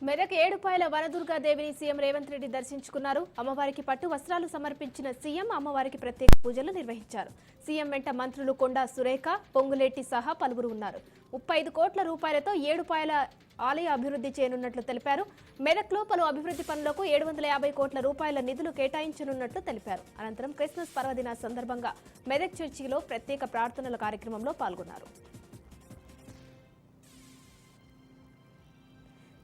Medak Edupayala వనదుర్గాదేవిని CM Revanth Reddy దర్శించుకున్నారు. అమ్మవారికి పట్టు వస్త్రాలు సమర్పించిన సీఎం అమ్మవారికి ప్రత్యేక పూజలు నిర్వహించారు. సీఎం వెంట మంత్రులు కొండా సురేఖ, పొంగులేటి సహా పలువురు ఉన్నారు. 35 కోట్ల రూపాయలతో ఏడుపాయల ఆలయ అభివృద్ధి చేయనున్నట్లు తెలిపారు. మెదక్లో పలు అభివృద్ధి పనులకు 750 కోట్ల రూపాయల నిధులు కేటాయించనున్నట్లు తెలిపారు. అనంతరం క్రిస్మస్ పర్వదిన సందర్భంగా మెదక్ చర్చిలో ప్రత్యేక ప్రార్థనల కార్యక్రమంలో పాల్గొన్నారు.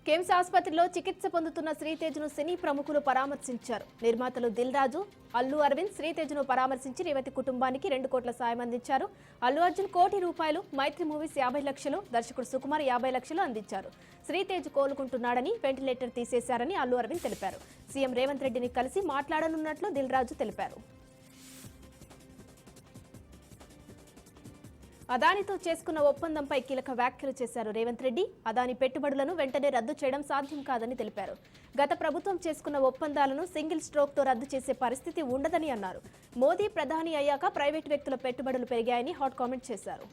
కేమ్స్ ఆసుపత్రిలో చికిత్స పొందుతున్న శ్రీతేజ్ను సినీ ప్రముఖులు పరామర్శించారు. నిర్మాతలు దిల్ రాజు, అల్లు అరవింద్ శ్రీతేజ్ను పరామర్శించి రేవతి కుటుంబానికి 2 కోట్ల సాయం అందించారు. అల్లు అర్జున్ ₹1 కోటి, మైత్రి మూవీస్ 50 లక్షలు, దర్శకుడు సుకుమార్ 50 లక్షలు అందించారు. శ్రీతేజ్ కోలుకుంటున్నాడని, వెంటిలేటర్ తీసేశారని అల్లు అరవింద్ తెలిపారు. సీఎం రేవంత్ రెడ్డిని కలిసి మాట్లాడనున్నట్లు దిల్ రాజు తెలిపారు. అదానితో చేసుకున్న ఒప్పందంపై కీలక వ్యాఖ్యలు చేశారు రేవంత్ రెడ్డి. అదాని పెట్టుబడులను వెంటనే రద్దు చేయడం సాధ్యం కాదని తెలిపారు. గత ప్రభుత్వం చేసుకున్న ఒప్పందాలను సింగిల్ స్ట్రోక్తో రద్దు చేసే పరిస్థితి ఉండదని అన్నారు. మోదీ ప్రధాని అయ్యాక ప్రైవేటు వ్యక్తుల పెట్టుబడులు పెరిగాయని హాట్ కామెంట్ చేశారు.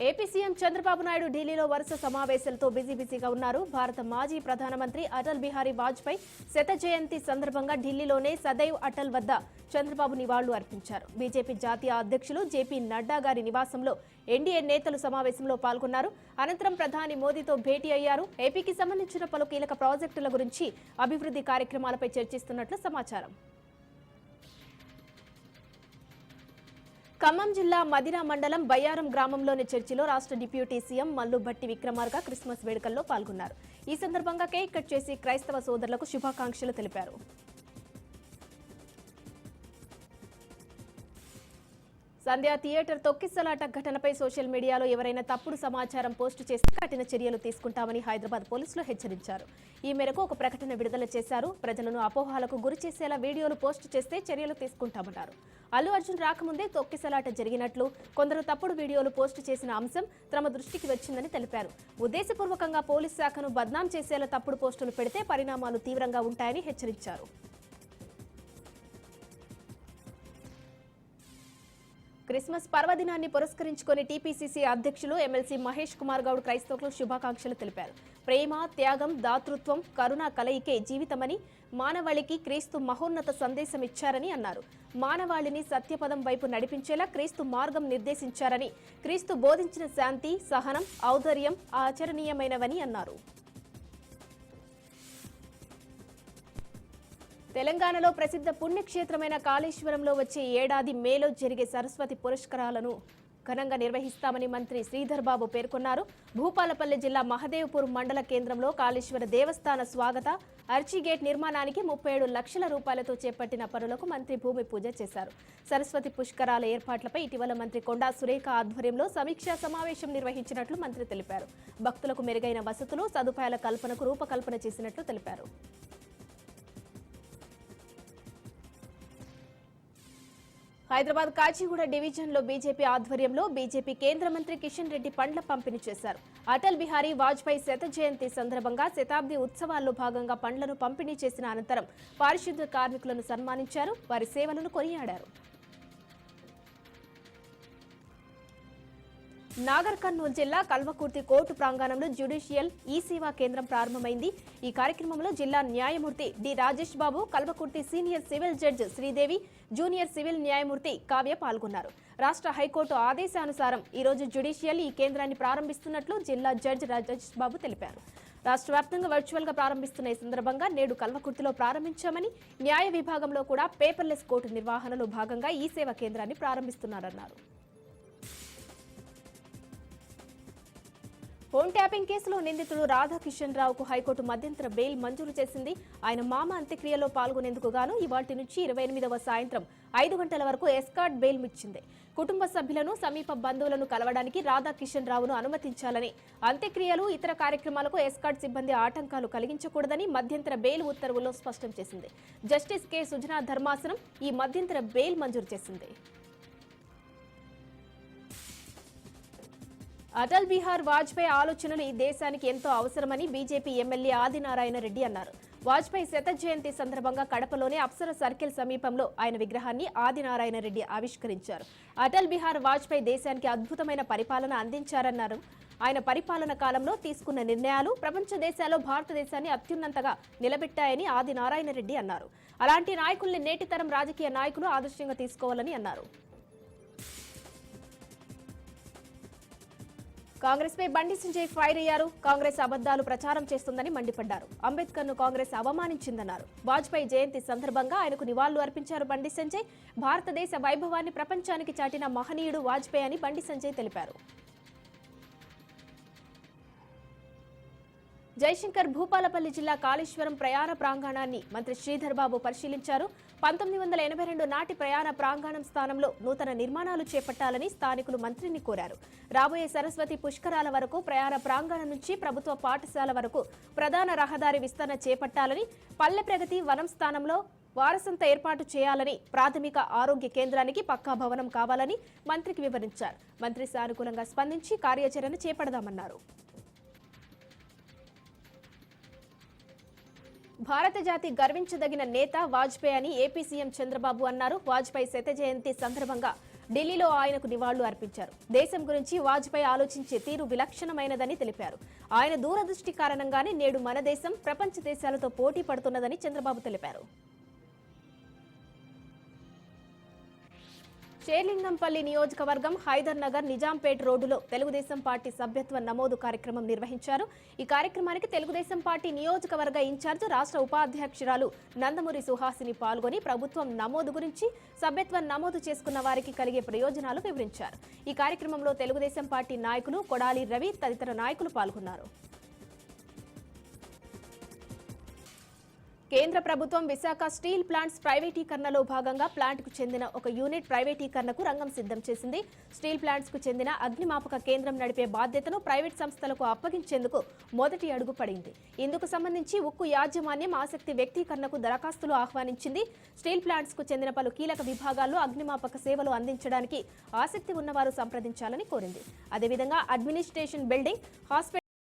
ఏపీ సీఎం చంద్రబాబు నాయుడు ఢిల్లీలో వరుస సమావేశాలతో బిజీగా ఉన్నారు. భారత మాజీ ప్రధానమంత్రి అటల్ బిహారీ వాజ్పేయి శత జయంతి సందర్భంగా ఢిల్లీలోనే సదైవ్ అటల్ వద్ద చంద్రబాబు నివాళులు అర్పించారు. బీజేపీ జాతీయ అధ్యక్షులు జేపీ నడ్డా గారి నివాసంలో ఎన్డీఏ నేతలు సమావేశంలో పాల్గొన్నారు. అనంతరం ప్రధాని మోదీతో భేటీ అయ్యారు. ఏపీకి సంబంధించిన పలు కీలక ప్రాజెక్టుల గురించి, అభివృద్ధి కార్యక్రమాలపై చర్చిస్తున్నట్లు సమాచారం. ఖమ్మం జిల్లా మదిర మండలం బయ్యారం గ్రామంలోని చర్చిలో రాష్ట్ర deputy CM Mallu Bhatti Vikramarka Christmas వేడుకల్లో పాల్గొన్నారు. ఈ సందర్భంగా కేక్ కట్ చేసి క్రైస్తవ సోదరులకు శుభాకాంక్షలు తెలిపారు. సంధ్య థియేటర్ తొక్కిసలాట ఘటనపై సోషల్ మీడియాలో ఎవరైనా తప్పుడు సమాచారం పోస్టు చేస్తే కఠిన చర్యలు తీసుకుంటామని హైదరాబాద్ పోలీసులు హెచ్చరించారు. ఈ మేరకు ఒక ప్రకటన విడుదల చేశారు. ప్రజలను అపోహలకు గురి చేసేలా వీడియోలు పోస్టు చేస్తే చర్యలు తీసుకుంటామన్నారు. అల్లు అర్జున్ రాకముందే తొక్కిసలాట జరిగినట్లు, కొందరు తప్పుడు వీడియోలు పోస్టు చేసిన అంశం తమ దృష్టికి వచ్చిందని తెలిపారు. ఉద్దేశపూర్వకంగా పోలీస్ శాఖను బద్నాం చేసేలా తప్పుడు పోస్టులు పెడితే పరిణామాలు తీవ్రంగా ఉంటాయని హెచ్చరించారు. క్రిస్మస్ పర్వదినాన్ని పురస్కరించుకుని టీపీసీసీ అధ్యక్షులు ఎమ్మెల్సీ మహేష్ కుమార్ గౌడ్ క్రైస్తవులకు శుభాకాంక్షలు తెలిపారు. ప్రేమ, త్యాగం, దాతృత్వం, కరుణ కలయికే జీవితమని, మానవాళికి క్రీస్తు మహోన్నత సందేశం ఇచ్చారని అన్నారు. మానవాళిని సత్యపదం వైపు నడిపించేలా క్రీస్తు మార్గం నిర్దేశించారని, క్రీస్తు బోధించిన శాంతి, సహనం, ఔదార్యం ఆచరణీయమైనవని అన్నారు. తెలంగాణలో ప్రసిద్ధ పుణ్యక్షేత్రమైన కాళేశ్వరంలో వచ్చే ఏడాది మేలో జరిగే సరస్వతి పురస్కారాలను ఘనంగా నిర్వహిస్తామని మంత్రి శ్రీధర్ బాబు పేర్కొన్నారు. భూపాలపల్లి జిల్లా మహదేవ్పూర్ మండల కేంద్రంలో కాళేశ్వర దేవస్థాన స్వాగత అర్చిగేట్ నిర్మాణానికి 37 లక్షల రూపాయలతో చేపట్టిన పనులకు మంత్రి భూమి పూజ చేశారు. సరస్వతి పుష్కరాల ఏర్పాట్లపై ఇటీవల మంత్రి కొండా సురేఖ ఆధ్వర్యంలో సమీక్షా సమావేశం నిర్వహించినట్లు మంత్రి తెలిపారు. భక్తులకు మెరుగైన వసతులు, సదుపాయాల కల్పనకు రూపకల్పన చేసినట్లు తెలిపారు. హైదరాబాద్ కాచిగూడ డివిజన్లో బీజేపీ ఆధ్వర్యంలో బీజేపీ కేంద్ర మంత్రి కిషన్ రెడ్డి పండ్ల పంపిణీ చేశారు. అటల్ బిహారీ వాజ్పేయి శత జయంతి సందర్భంగా శతాబ్ది ఉత్సవాల్లో భాగంగా పండ్లను పంపిణీ చేసిన అనంతరం పారిశుద్ధ్య కార్మికులను సన్మానించారు. వారి సేవలను కొనియాడారు. నాగర్ కర్నూలు జిల్లా కల్వకుర్తి కోర్టు ప్రాంగణంలో జ్యుడిషియల్ ఈ-సేవా కేంద్రం ప్రారంభమైంది. ఈ కార్యక్రమంలో జిల్లా న్యాయమూర్తి D Rajesh Babu, Kalwakurthy senior civil judge Sridevi, junior civil న్యాయమూర్తి కావ్య పాల్గొన్నారు. రాష్ట్ర హైకోర్టు ఆదేశానుసారం ఈ రోజు జ్యుడిషియల్ ఈ కేంద్రాన్ని ప్రారంభిస్తున్నట్లు జిల్లా జడ్జి రాజేష్ బాబు తెలిపారు. రాష్ట్ర వ్యాప్తంగా వర్చువల్ గా ప్రారంభిస్తున్న ఈ సందర్భంగా నేడు కల్వకుర్తిలో ప్రారంభించామని, న్యాయ విభాగంలో కూడా పేపర్లెస్ కోర్టు నిర్వహణలో భాగంగా ఈ సేవా కేంద్రాన్ని ప్రారంభిస్తున్నారన్నారు. ఫోన్ ట్యాపింగ్ కేసులో నిందితుడు రాధాకిషన్ రావుకు హైకోర్టు మధ్యంతర బెయిల్ మంజూరు చేసింది. ఆయన మామ అంత్యక్రియలో పాల్గొనేందుకు గాను ఇవాల్టి నుంచి 28వ సాయంత్రం 5 గంటల వరకు ఎస్కార్ట్ బెయిల్ ఇచ్చింది. కుటుంబ సభ్యులను, సమీప బంధువులను కలవడానికి రాధాకిషన్ రావును అనుమతించాలని, అంత్యక్రియలు, ఇతర కార్యక్రమాలకు ఎస్కార్ట్ సిబ్బంది ఆటంకాలు కలిగించకూడదని మధ్యంతర బెయిల్ ఉత్తర్వుల్లో స్పష్టం చేసింది. జస్టిస్ కె సుజనా ధర్మాసనం ఈ మధ్యంతర బెయిల్ మంజూరు చేసింది. అటల్ బిహారీ వాజ్పేయి ఆలోచనలు ఈ దేశానికి ఎంతో అవసరమని బీజేపీ ఎమ్మెల్యే ఆదినారాయణ రెడ్డి అన్నారు. వాజ్పేయి శత జయంతి సందర్భంగా కడపలోని అప్సర సర్కిల్ సమీపంలో ఆయన విగ్రహాన్ని ఆదినారాయణ రెడ్డి ఆవిష్కరించారు. అటల్ బిహార్ వాజ్పేయి దేశానికి అద్భుతమైన పరిపాలన అందించారన్నారు. ఆయన పరిపాలన కాలంలో తీసుకున్న నిర్ణయాలు ప్రపంచ దేశాల్లో భారతదేశాన్ని అత్యున్నతంగా నిలబెట్టాయని ఆదినారాయణ రెడ్డి అన్నారు. అలాంటి నాయకుల్ని నేటి తరం రాజకీయ నాయకులు ఆదర్శంగా తీసుకోవాలని అన్నారు. కాంగ్రెస్ పై బండి సంజయ్ ఫైర్ అయ్యారు. కాంగ్రెస్ అబద్దాలు ప్రచారం చేస్తుందని మండిపడ్డారు. అంబేద్కర్ ను కాంగ్రెస్ అవమానించిందన్నారు. వాజ్పేయి జయంతి సందర్భంగా ఆయనకు నివాళులు అర్పించారు బండి సంజయ్. భారతదేశ వైభవాన్ని ప్రపంచానికి చాటిన మహనీయుడు వాజ్పేయి అని బండి సంజయ్ తెలిపారు. జయశంకర్ భూపాలపల్లి జిల్లా కాళేశ్వరం ప్రయాణ ప్రాంగణాన్ని మంత్రి శ్రీధర్ బాబు పరిశీలించారు. 1982 నాటి ప్రయాణ ప్రాంగణం స్థానంలో నూతన నిర్మాణాలు చేపట్టాలని స్థానికులు మంత్రిని కోరారు. రాబోయే సరస్వతి పుష్కరాల వరకు ప్రయాణ ప్రాంగణం నుంచి ప్రభుత్వ పాఠశాల వరకు ప్రధాన రహదారి విస్తరణ చేపట్టాలని, పల్లె ప్రగతి వనం స్థానంలో వారసంత ఏర్పాటు చేయాలని, ప్రాథమిక ఆరోగ్య కేంద్రానికి పక్కా భవనం కావాలని మంత్రికి వివరించారు. మంత్రి సానుకూలంగా స్పందించి కార్యాచరణ చేపడదామన్నారు. భారత జాతి గర్వించదగిన నేత వాజ్పేయి అని ఏపీ సీఎం చంద్రబాబు అన్నారు. వాజ్పేయి శత జయంతి సందర్భంగా ఢిల్లీలో ఆయనకు నివాళులు అర్పించారు. దేశం గురించి వాజ్పేయి ఆలోచించే తీరు విలక్షణమైనదని తెలిపారు. ఆయన దూరదృష్టి కారణంగానే నేడు మన దేశం ప్రపంచ దేశాలతో పోటీ పడుతున్నదని చంద్రబాబు తెలిపారు. షేర్లింగంపల్లి నియోజకవర్గం హైదర్ నగర్ నిజాంపేట్ రోడ్డులో తెలుగుదేశం పార్టీ సభ్యత్వ నమోదు కార్యక్రమం నిర్వహించారు. ఈ కార్యక్రమానికి తెలుగుదేశం పార్టీ నియోజకవర్గ ఇన్ఛార్జ్ రాష్ట్ర ఉపాధ్యక్షురాలు నందమూరి సుహాసిని పాల్గొని ప్రభుత్వం నమోదు గురించి, సభ్యత్వం నమోదు చేసుకున్న వారికి కలిగే ప్రయోజనాలు వివరించారు. ఈ కార్యక్రమంలో తెలుగుదేశం పార్టీ నాయకులు కొడాలి రవి తదితర నాయకులు పాల్గొన్నారు. కేంద్ర ప్రభుత్వం విశాఖ స్టీల్ ప్లాంట్స్ ప్రైవేటీకరణలో భాగంగా ప్లాంట్కు చెందిన ఒక యూనిట్ ప్రైవేటీకరణకు రంగం సిద్ధం చేసింది. స్టీల్ ప్లాంట్స్కు చెందిన అగ్నిమాపక కేంద్రం నడిపే బాధ్యతను ప్రైవేట్ సంస్థలకు అప్పగించేందుకు మొదటి అడుగు పడింది. ఇందుకు సంబంధించి ఉక్కు యాజమాన్యం ఆసక్తి వ్యక్తీకరణకు దరఖాస్తులు ఆహ్వానించింది. స్టీల్ ప్లాంట్స్కు చెందిన పలు కీలక విభాగాల్లో అగ్నిమాపక సేవలు అందించడానికి ఆసక్తి ఉన్నవారు సంప్రదించాలని కోరింది. అదేవిధంగా అడ్మినిస్ట్రేషన్, బిల్డింగ్, హాస్పిటల్